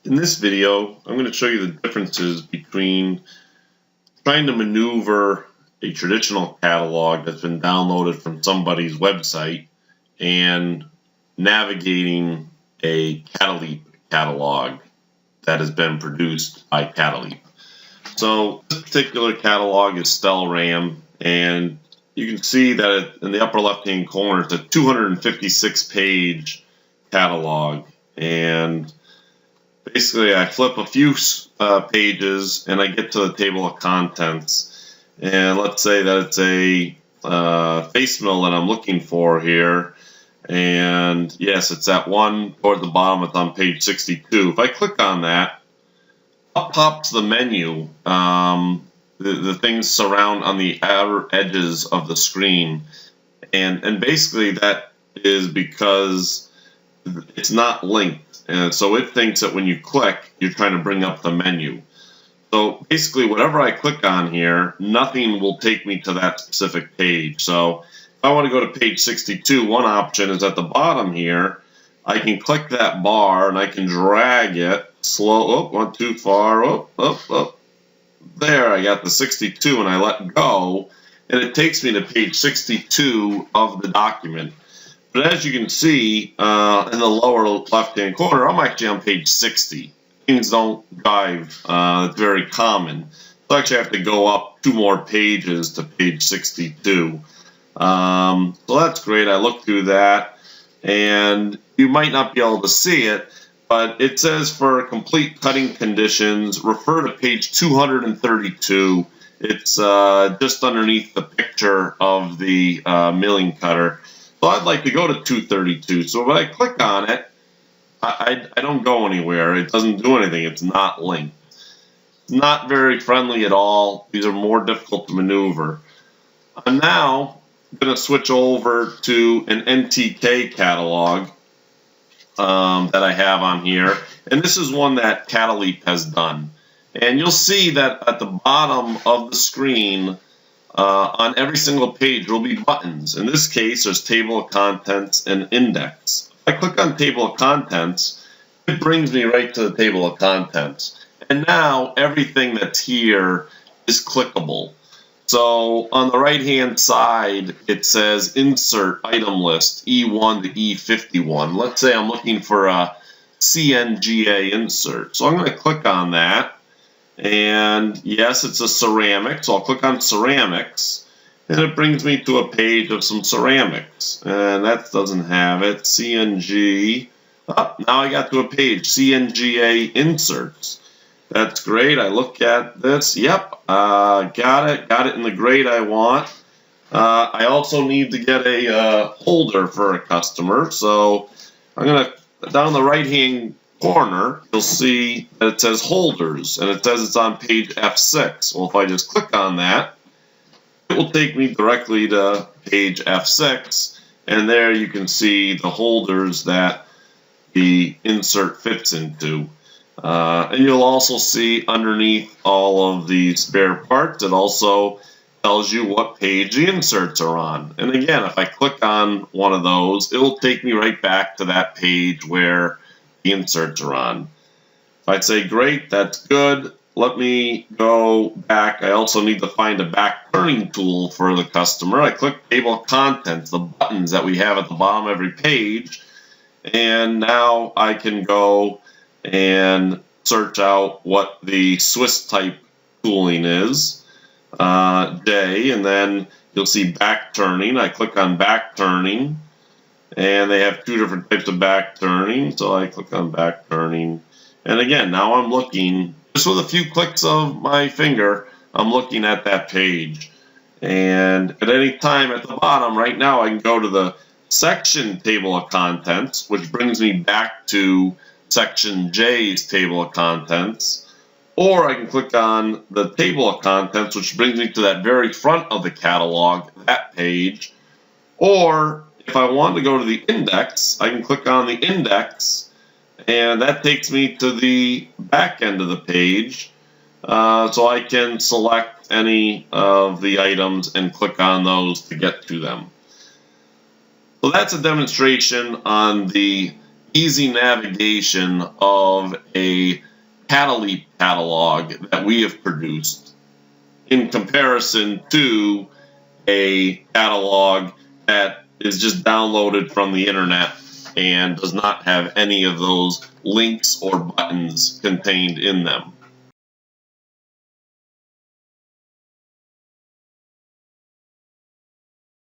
In this video, I'm going to show you the differences between trying to maneuver a traditional catalog that's been downloaded from somebody's website and navigating a Cataleap catalog that has been produced by Cataleap. So this particular catalog is Stellram, and you can see that in the upper left-hand corner it's a 256-page catalog, and basically I flip a few pages and I get to the table of contents, and let's say that it's a face mill that I'm looking for here, and yes, it's that one toward the bottom. It's on page 62. If I click on that, up pops the menu. The things surround on the outer edges of the screen, and basically that is because it's not linked. And so it thinks that when you click, you're trying to bring up the menu. So basically, whatever I click on here, nothing will take me to that specific page. So if I want to go to page 62, one option is at the bottom here. I can click that bar and I can drag it slow. Oh, went too far. Oh. There, I got the 62 and I let go, and it takes me to page 62 of the document. But as you can see in the lower left-hand corner, I'm actually on page 60. Things don't jive. It's very common. So I actually have to go up 2 more pages to page 62. So that's great. I look through that, and you might not be able to see it, but it says for complete cutting conditions, refer to page 232. It's just underneath the picture of the milling cutter. So I'd like to go to 232. So when I click on it, I don't go anywhere. It doesn't do anything. It's not linked. It's not very friendly at all. These are more difficult to maneuver. I'm now going to switch over to an NTK catalog that I have on here. And this is one that Cataleap has done. And you'll see that at the bottom of the screen, on every single page, there will be buttons. In this case, there's table of contents and index. If I click on table of contents, it brings me right to the table of contents. And now everything that's here is clickable. So on the right-hand side, it says insert item list E1 to E51. Let's say I'm looking for a CNGA insert. So I'm going to click on that. And yes, it's a ceramic, so I'll click on ceramics, and it brings me to a page of some ceramics, and that doesn't have it. CNG. Oh, now I got to a page, CNGA inserts. That's great. I look at this. Yep, got it in the grade I want. I also need to get a holder for a customer, so I'm going to, down the right-hand corner, you'll see that it says holders, and it says it's on page F6. Well, if I just click on that, it will take me directly to page F6, and there you can see the holders that the insert fits into. And you'll also see underneath all of the spare parts, it also tells you what page the inserts are on. And again, if I click on one of those, it will take me right back to that page where inserts are on. If I'd say great, that's good, let me go back. I also need to find a back turning tool for the customer. I click table of contents, the buttons that we have at the bottom of every page, and now I can go and search out what the Swiss type tooling is, J, and then you'll see back turning. I click on back turning, and they have 2 different types of back turning, so I click on back turning. And again, now I'm looking, just with a few clicks of my finger, I'm looking at that page. And at any time at the bottom, right now, I can go to the section table of contents, which brings me back to section J's table of contents. Or I can click on the table of contents, which brings me to that very front of the catalog, that page. Or if I want to go to the index, I can click on the index, and that takes me to the back end of the page. So I can select any of the items and click on those to get to them. So that's a demonstration on the easy navigation of a Cataleap catalog that we have produced in comparison to a catalog that is just downloaded from the internet and does not have any of those links or buttons contained in them.